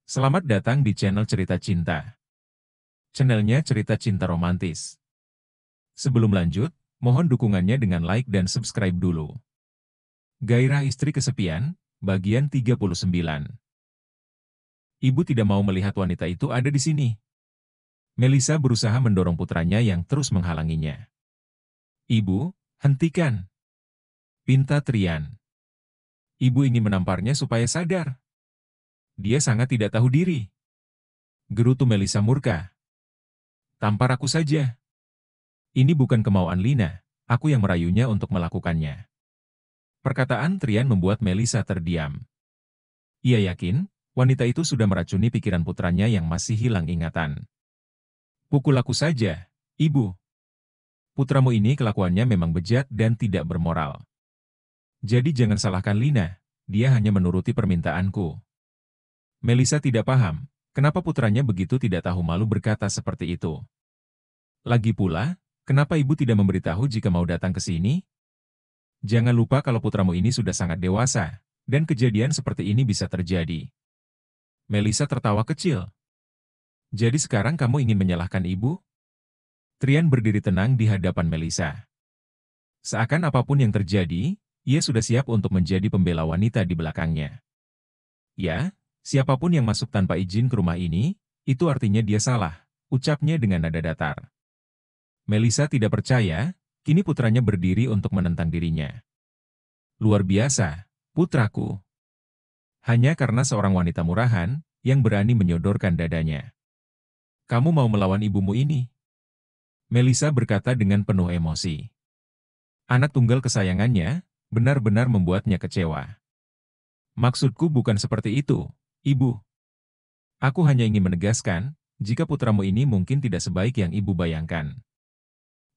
Selamat datang di channel Cerita Cinta. Channelnya cerita cinta romantis. Sebelum lanjut, mohon dukungannya dengan like dan subscribe dulu. Gairah istri kesepian, bagian 39. Ibu tidak mau melihat wanita itu ada di sini. Melisa berusaha mendorong putranya yang terus menghalanginya. Ibu, hentikan, pinta Trian. Ibu ingin menamparnya supaya sadar. Dia sangat tidak tahu diri. Gerutu Melisa murka. Tampar aku saja. Ini bukan kemauan Lina, aku yang merayunya untuk melakukannya. Perkataan Trian membuat Melisa terdiam. Ia yakin, wanita itu sudah meracuni pikiran putranya yang masih hilang ingatan. Pukul aku saja, ibu. Putramu ini kelakuannya memang bejat dan tidak bermoral. Jadi jangan salahkan Lina, dia hanya menuruti permintaanku. Melisa tidak paham, kenapa putranya begitu tidak tahu malu berkata seperti itu. Lagi pula, kenapa ibu tidak memberitahu jika mau datang ke sini? Jangan lupa kalau putramu ini sudah sangat dewasa, dan kejadian seperti ini bisa terjadi. Melisa tertawa kecil. Jadi sekarang kamu ingin menyalahkan ibu? Trian berdiri tenang di hadapan Melisa. Seakan apapun yang terjadi, ia sudah siap untuk menjadi pembela wanita di belakangnya. Ya, siapapun yang masuk tanpa izin ke rumah ini, itu artinya dia salah, ucapnya dengan nada datar. Melisa tidak percaya, kini putranya berdiri untuk menentang dirinya. Luar biasa, putraku. Hanya karena seorang wanita murahan, yang berani menyodorkan dadanya. Kamu mau melawan ibumu ini? Melisa berkata dengan penuh emosi. Anak tunggal kesayangannya, benar-benar membuatnya kecewa. Maksudku bukan seperti itu, ibu. Aku hanya ingin menegaskan, jika putramu ini mungkin tidak sebaik yang ibu bayangkan.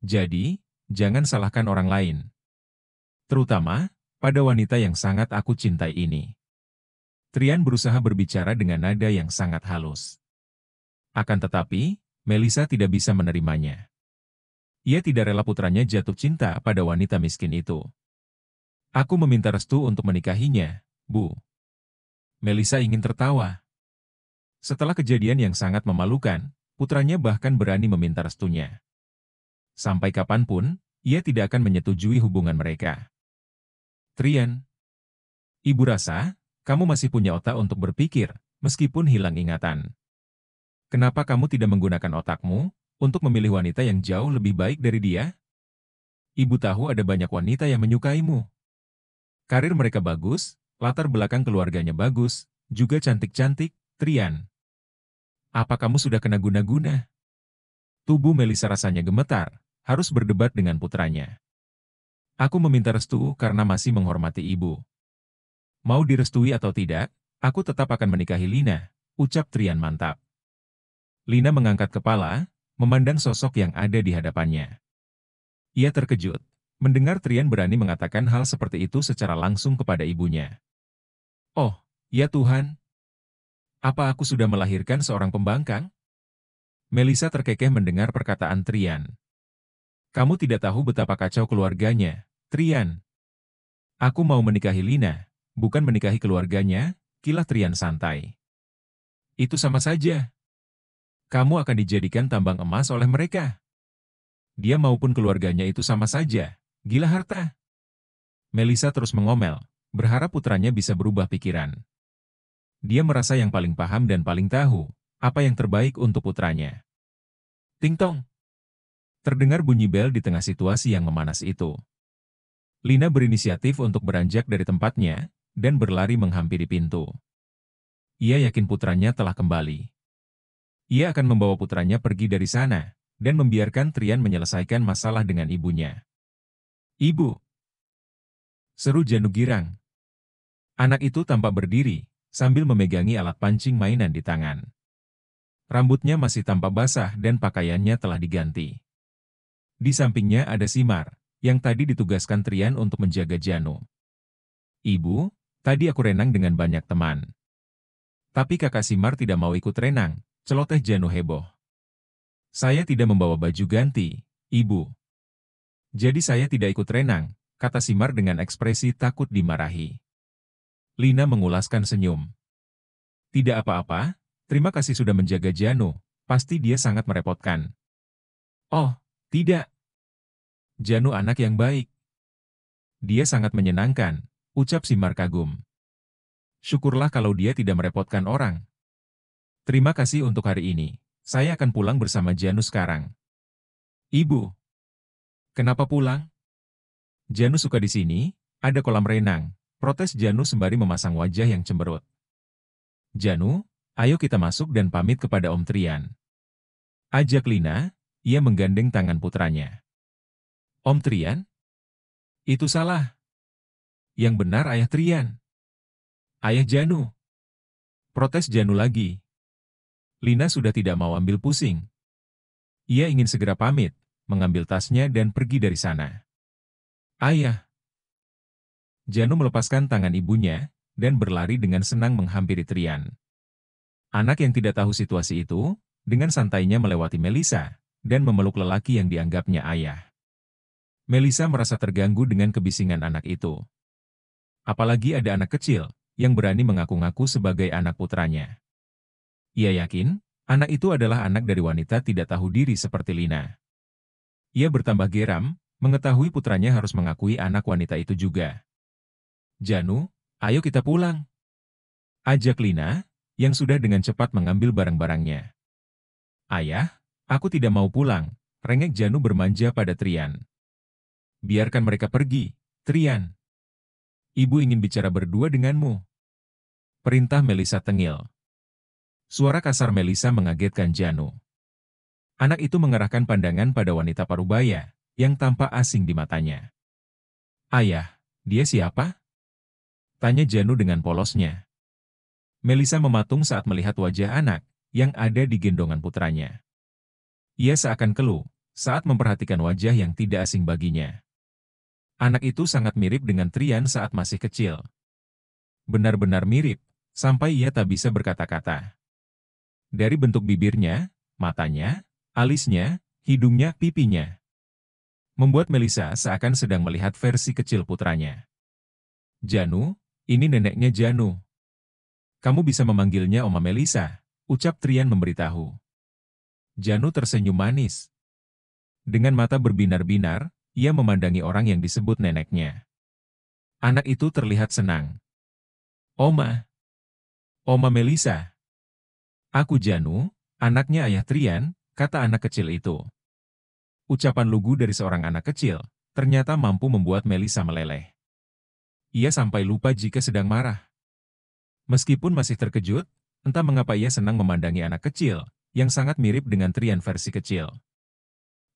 Jadi, jangan salahkan orang lain. Terutama, pada wanita yang sangat aku cintai ini. Trian berusaha berbicara dengan nada yang sangat halus. Akan tetapi, Melisa tidak bisa menerimanya. Ia tidak rela putranya jatuh cinta pada wanita miskin itu. Aku meminta restu untuk menikahinya, Bu. Melisa ingin tertawa. Setelah kejadian yang sangat memalukan, putranya bahkan berani meminta restunya. Sampai kapanpun, ia tidak akan menyetujui hubungan mereka. Trian, ibu rasa, kamu masih punya otak untuk berpikir, meskipun hilang ingatan. Kenapa kamu tidak menggunakan otakmu untuk memilih wanita yang jauh lebih baik dari dia? Ibu tahu ada banyak wanita yang menyukaimu. Karir mereka bagus, latar belakang keluarganya bagus, juga cantik-cantik, Trian. Apa kamu sudah kena guna-guna? Tubuh Melisa rasanya gemetar, harus berdebat dengan putranya. Aku meminta restu karena masih menghormati ibu. Mau direstui atau tidak, aku tetap akan menikahi Lina, ucap Trian mantap. Lina mengangkat kepala, memandang sosok yang ada di hadapannya. Ia terkejut, mendengar Trian berani mengatakan hal seperti itu secara langsung kepada ibunya. Oh, ya Tuhan. Apa aku sudah melahirkan seorang pembangkang? Melisa terkekeh mendengar perkataan Trian. Kamu tidak tahu betapa kacau keluarganya, Trian. Aku mau menikahi Lina, bukan menikahi keluarganya, kilah Trian santai. Itu sama saja. Kamu akan dijadikan tambang emas oleh mereka. Dia maupun keluarganya itu sama saja, gila harta. Melisa terus mengomel, berharap putranya bisa berubah pikiran. Dia merasa yang paling paham dan paling tahu, apa yang terbaik untuk putranya. Ting tong. Terdengar bunyi bel di tengah situasi yang memanas itu. Lina berinisiatif untuk beranjak dari tempatnya, dan berlari menghampiri pintu. Ia yakin putranya telah kembali. Ia akan membawa putranya pergi dari sana, dan membiarkan Trian menyelesaikan masalah dengan ibunya. Ibu! Seru Janu girang. Anak itu tampak berdiri, sambil memegangi alat pancing mainan di tangan. Rambutnya masih tampak basah dan pakaiannya telah diganti. Di sampingnya ada Simar, yang tadi ditugaskan Trian untuk menjaga Janu. Ibu, tadi aku renang dengan banyak teman. Tapi kakak Simar tidak mau ikut renang, celoteh Janu heboh. Saya tidak membawa baju ganti, ibu. Jadi saya tidak ikut renang, kata Simar dengan ekspresi takut dimarahi. Lina mengulaskan senyum. Tidak apa-apa, terima kasih sudah menjaga Janu, pasti dia sangat merepotkan. Oh, tidak. Janu anak yang baik. Dia sangat menyenangkan, ucap Simar kagum. Syukurlah kalau dia tidak merepotkan orang. Terima kasih untuk hari ini. Saya akan pulang bersama Janu sekarang. Ibu, kenapa pulang? Janu suka di sini, ada kolam renang. Protes Janu sembari memasang wajah yang cemberut. Janu, ayo kita masuk dan pamit kepada Om Trian. Ajak Lina, ia menggandeng tangan putranya. Om Trian? Itu salah. Yang benar Ayah Trian. Ayah Janu. Protes Janu lagi. Lina sudah tidak mau ambil pusing. Ia ingin segera pamit, mengambil tasnya dan pergi dari sana. Ayah. Janu melepaskan tangan ibunya, dan berlari dengan senang menghampiri Trian. Anak yang tidak tahu situasi itu, dengan santainya melewati Melisa, dan memeluk lelaki yang dianggapnya ayah. Melisa merasa terganggu dengan kebisingan anak itu. Apalagi ada anak kecil, yang berani mengaku-ngaku sebagai anak putranya. Ia yakin, anak itu adalah anak dari wanita tidak tahu diri seperti Lina. Ia bertambah geram, mengetahui putranya harus mengakui anak wanita itu juga. Janu, ayo kita pulang. Ajak Lina, yang sudah dengan cepat mengambil barang-barangnya. Ayah, aku tidak mau pulang, rengek Janu bermanja pada Trian. Biarkan mereka pergi, Trian. Ibu ingin bicara berdua denganmu. Perintah Melisa tengil. Suara kasar Melisa mengagetkan Janu. Anak itu mengerahkan pandangan pada wanita parubaya, yang tampak asing di matanya. Ayah, dia siapa? Tanya Janu dengan polosnya. Melisa mematung saat melihat wajah anak, yang ada di gendongan putranya. Ia seakan keluh, saat memperhatikan wajah yang tidak asing baginya. Anak itu sangat mirip dengan Trian saat masih kecil. Benar-benar mirip, sampai ia tak bisa berkata-kata. Dari bentuk bibirnya, matanya, alisnya, hidungnya, pipinya. Membuat Melisa seakan sedang melihat versi kecil putranya. Janu, ini neneknya Janu. Kamu bisa memanggilnya Oma Melisa, ucap Trian memberitahu. Janu tersenyum manis. Dengan mata berbinar-binar, ia memandangi orang yang disebut neneknya. Anak itu terlihat senang. Oma. Oma Melisa. Aku Janu, anaknya Ayah Trian, kata anak kecil itu. Ucapan lugu dari seorang anak kecil, ternyata mampu membuat Melisa meleleh. Ia sampai lupa jika sedang marah. Meskipun masih terkejut, entah mengapa ia senang memandangi anak kecil, yang sangat mirip dengan Trian versi kecil.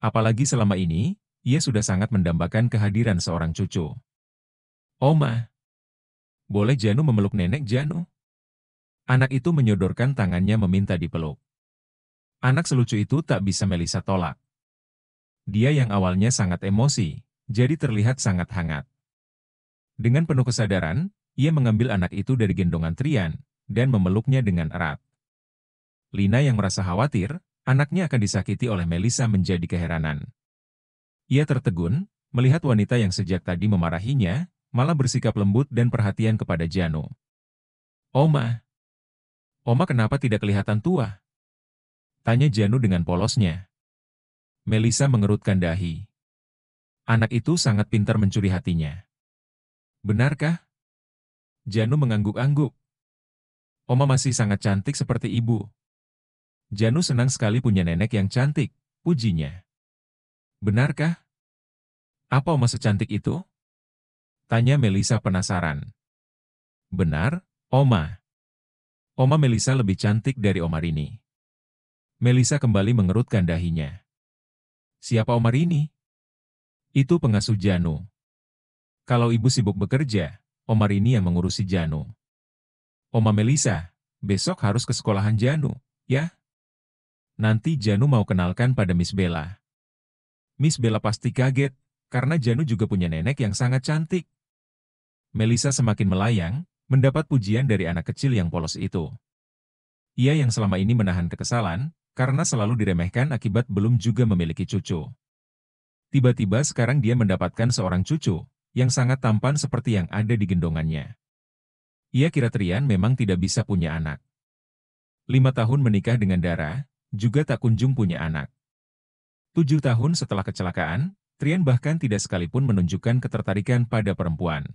Apalagi selama ini, ia sudah sangat mendambakan kehadiran seorang cucu. Oma, boleh Janu memeluk nenek Janu? Anak itu menyodorkan tangannya meminta dipeluk. Anak selucu itu tak bisa Melisa tolak. Dia yang awalnya sangat emosi, jadi terlihat sangat hangat. Dengan penuh kesadaran, ia mengambil anak itu dari gendongan Trian, dan memeluknya dengan erat. Lina yang merasa khawatir, anaknya akan disakiti oleh Melisa menjadi keheranan. Ia tertegun, melihat wanita yang sejak tadi memarahinya, malah bersikap lembut dan perhatian kepada Janu. Oma. Oma kenapa tidak kelihatan tua? Tanya Janu dengan polosnya. Melisa mengerutkan dahi. Anak itu sangat pintar mencuri hatinya. Benarkah? Janu mengangguk-angguk. Oma masih sangat cantik seperti ibu. Janu senang sekali punya nenek yang cantik, pujinya. Benarkah? Apa Oma secantik itu? Tanya Melisa penasaran. Benar, Oma. Oma Melisa lebih cantik dari Oma Rini. Melisa kembali mengerutkan dahinya. Siapa Oma Rini? Itu pengasuh Janu. Kalau ibu sibuk bekerja, Oma Rini yang mengurusi Janu. Oma Melisa, besok harus ke sekolahan Janu, ya? Nanti Janu mau kenalkan pada Miss Bella. Miss Bella pasti kaget, karena Janu juga punya nenek yang sangat cantik. Melisa semakin melayang, mendapat pujian dari anak kecil yang polos itu. Ia yang selama ini menahan kekesalan, karena selalu diremehkan akibat belum juga memiliki cucu. Tiba-tiba sekarang dia mendapatkan seorang cucu, yang sangat tampan seperti yang ada di gendongannya. Ia kira Trian memang tidak bisa punya anak. 5 tahun menikah dengan Dara, juga tak kunjung punya anak. 7 tahun setelah kecelakaan, Trian bahkan tidak sekalipun menunjukkan ketertarikan pada perempuan.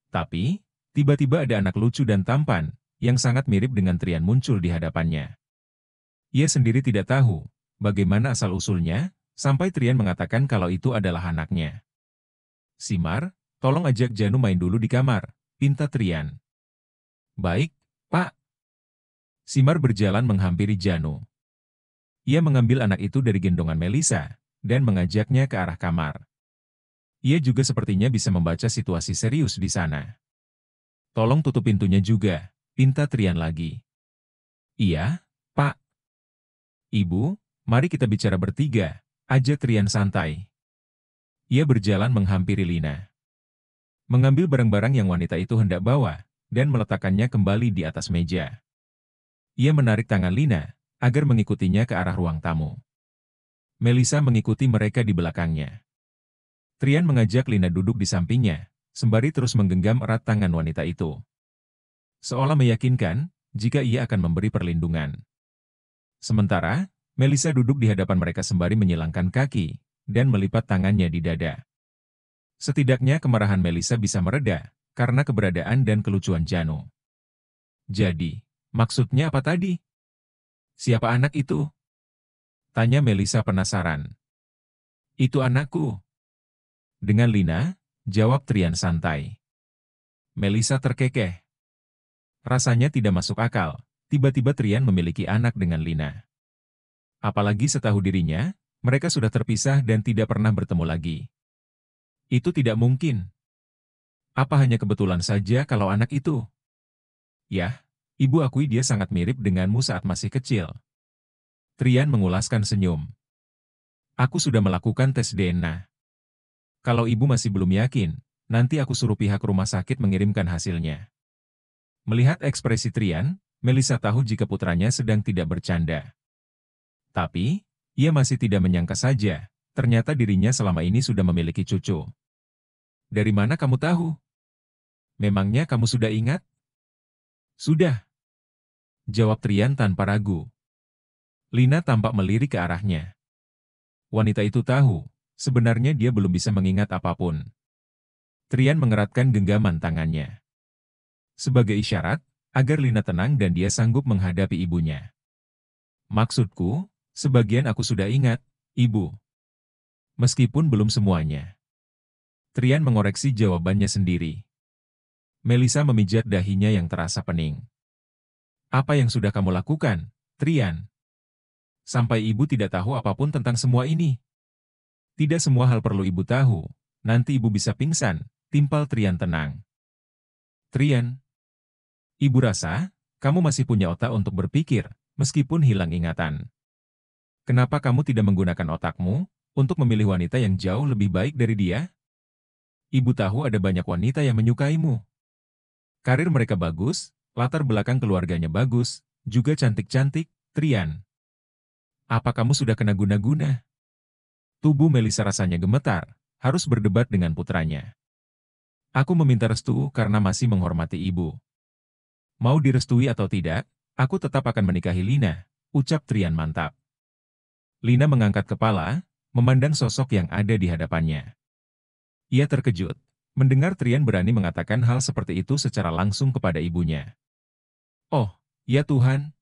Tapi, tiba-tiba ada anak lucu dan tampan, yang sangat mirip dengan Trian muncul di hadapannya. Ia sendiri tidak tahu bagaimana asal-usulnya, sampai Trian mengatakan kalau itu adalah anaknya. "Simar, tolong ajak Janu main dulu di kamar," pinta Trian. "Baik, Pak." Simar berjalan menghampiri Janu. Ia mengambil anak itu dari gendongan Melisa, dan mengajaknya ke arah kamar. Ia juga sepertinya bisa membaca situasi serius di sana. "Tolong tutup pintunya juga," pinta Trian lagi. "Iya, Pak." "Ibu, mari kita bicara bertiga," ajak Trian santai. Ia berjalan menghampiri Lina. Mengambil barang-barang yang wanita itu hendak bawa, dan meletakkannya kembali di atas meja. Ia menarik tangan Lina, agar mengikutinya ke arah ruang tamu. Melisa mengikuti mereka di belakangnya. Trian mengajak Lina duduk di sampingnya, sembari terus menggenggam erat tangan wanita itu. Seolah meyakinkan, jika ia akan memberi perlindungan. Sementara, Melisa duduk di hadapan mereka sembari menyilangkan kaki, dan melipat tangannya di dada. Setidaknya kemarahan Melisa bisa mereda, karena keberadaan dan kelucuan Janu. "Jadi, maksudnya apa tadi? Siapa anak itu?" tanya Melisa penasaran. "Itu anakku." Dengan Lina, jawab Trian santai. Melisa terkekeh. Rasanya tidak masuk akal, tiba-tiba Trian memiliki anak dengan Lina. Apalagi setahu dirinya, mereka sudah terpisah dan tidak pernah bertemu lagi. Itu tidak mungkin. Apa hanya kebetulan saja kalau anak itu? "Yah, ibu akui dia sangat mirip denganmu saat masih kecil." Trian mengulaskan senyum. "Aku sudah melakukan tes DNA. Kalau ibu masih belum yakin, nanti aku suruh pihak rumah sakit mengirimkan hasilnya." Melihat ekspresi Trian, Melisa tahu jika putranya sedang tidak bercanda. Tapi, ia masih tidak menyangka saja, ternyata dirinya selama ini sudah memiliki cucu. "Dari mana kamu tahu? Memangnya kamu sudah ingat?" "Sudah," jawab Trian tanpa ragu. Lina tampak melirik ke arahnya. Wanita itu tahu, sebenarnya dia belum bisa mengingat apapun. Trian mengeratkan genggaman tangannya. Sebagai isyarat, agar Lina tenang dan dia sanggup menghadapi ibunya. "Maksudku, sebagian aku sudah ingat, Ibu. Meskipun belum semuanya." Trian mengoreksi jawabannya sendiri. Melisa memijat dahinya yang terasa pening. "Apa yang sudah kamu lakukan, Trian? Sampai ibu tidak tahu apapun tentang semua ini." "Tidak semua hal perlu ibu tahu, nanti ibu bisa pingsan," timpal Trian tenang. "Trian, ibu rasa, kamu masih punya otak untuk berpikir, meskipun hilang ingatan. Kenapa kamu tidak menggunakan otakmu, untuk memilih wanita yang jauh lebih baik dari dia? Ibu tahu ada banyak wanita yang menyukaimu. Karir mereka bagus, latar belakang keluarganya bagus, juga cantik-cantik, Trian. Apa kamu sudah kena guna-guna?" Tubuh Melisa rasanya gemetar, harus berdebat dengan putranya. "Aku meminta restu karena masih menghormati ibu. Mau direstui atau tidak, aku tetap akan menikahi Lina," ucap Trian mantap. Lina mengangkat kepala, memandang sosok yang ada di hadapannya. Ia terkejut, mendengar Trian berani mengatakan hal seperti itu secara langsung kepada ibunya. "Oh, ya Tuhan.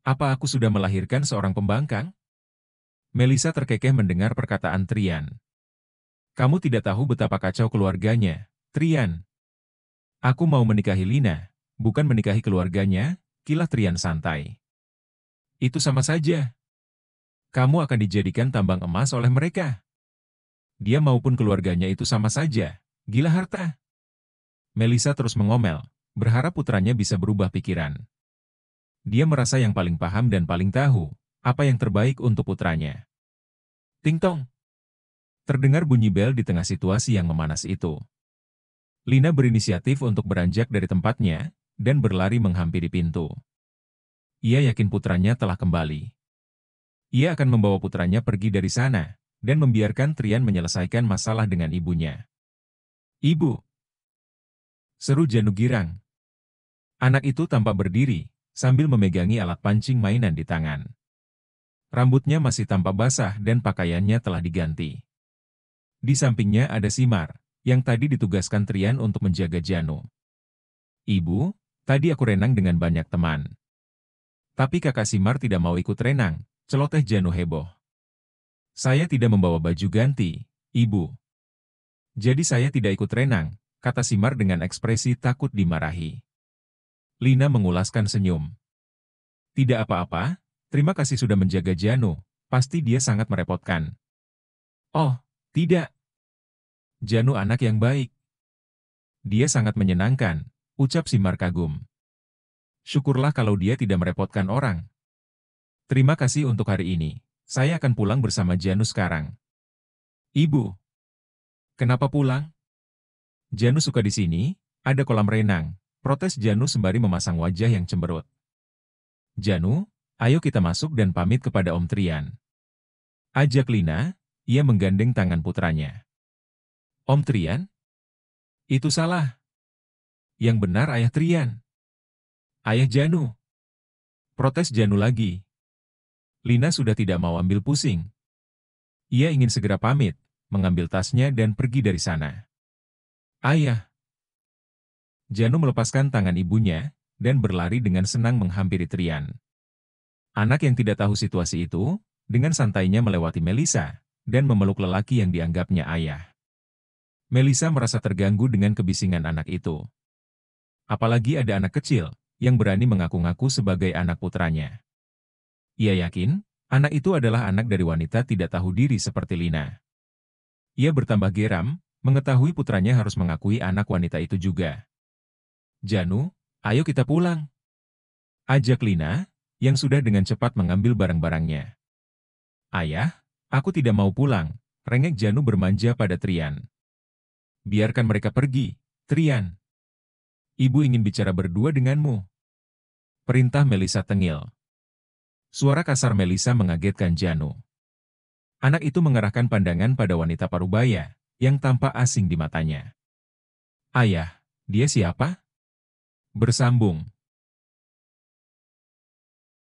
Apa aku sudah melahirkan seorang pembangkang?" Melisa terkekeh mendengar perkataan Trian. "Kamu tidak tahu betapa kacau keluarganya, Trian." "Aku mau menikahi Lina, bukan menikahi keluarganya," kilah Trian santai. "Itu sama saja. Kamu akan dijadikan tambang emas oleh mereka. Dia maupun keluarganya itu sama saja, gila harta." Melisa terus mengomel, berharap putranya bisa berubah pikiran. Dia merasa yang paling paham dan paling tahu apa yang terbaik untuk putranya. Ting tong. Terdengar bunyi bel di tengah situasi yang memanas itu. Lina berinisiatif untuk beranjak dari tempatnya dan berlari menghampiri pintu. Ia yakin putranya telah kembali. Ia akan membawa putranya pergi dari sana dan membiarkan Trian menyelesaikan masalah dengan ibunya. "Ibu!" seru Janu girang. Anak itu tampak berdiri, sambil memegangi alat pancing mainan di tangan. Rambutnya masih tampak basah dan pakaiannya telah diganti. Di sampingnya ada Simar, yang tadi ditugaskan Trian untuk menjaga Janu. "Ibu, tadi aku renang dengan banyak teman. Tapi kakak Simar tidak mau ikut renang," celoteh Janu heboh. "Saya tidak membawa baju ganti, Ibu. Jadi saya tidak ikut renang," kata Simar dengan ekspresi takut dimarahi. Lina mengulaskan senyum. "Tidak apa-apa, terima kasih sudah menjaga Janu, pasti dia sangat merepotkan." "Oh, tidak. Janu anak yang baik. Dia sangat menyenangkan," ucap Simar kagum. "Syukurlah kalau dia tidak merepotkan orang. Terima kasih untuk hari ini, saya akan pulang bersama Janu sekarang." "Ibu, kenapa pulang?" "Janu suka di sini, ada kolam renang," protes Janu sembari memasang wajah yang cemberut. "Janu, ayo kita masuk dan pamit kepada Om Trian," ajak Lina. Ia menggandeng tangan putranya. "Om Trian? Itu salah. Yang benar Ayah Trian. Ayah Janu," protes Janu lagi. Lina sudah tidak mau ambil pusing. Ia ingin segera pamit, mengambil tasnya dan pergi dari sana. "Ayah!" Janu melepaskan tangan ibunya, dan berlari dengan senang menghampiri Trian. Anak yang tidak tahu situasi itu, dengan santainya melewati Melisa, dan memeluk lelaki yang dianggapnya ayah. Melisa merasa terganggu dengan kebisingan anak itu. Apalagi ada anak kecil, yang berani mengaku-ngaku sebagai anak putranya. Ia yakin, anak itu adalah anak dari wanita tidak tahu diri seperti Lina. Ia bertambah geram, mengetahui putranya harus mengakui anak wanita itu juga. "Janu, ayo kita pulang," ajak Lina, yang sudah dengan cepat mengambil barang-barangnya. "Ayah, aku tidak mau pulang," rengek Janu bermanja pada Trian. "Biarkan mereka pergi, Trian. Ibu ingin bicara berdua denganmu," perintah Melisa tengil. Suara kasar Melisa mengagetkan Janu. Anak itu mengarahkan pandangan pada wanita parubaya, yang tampak asing di matanya. "Ayah, dia siapa?" Bersambung.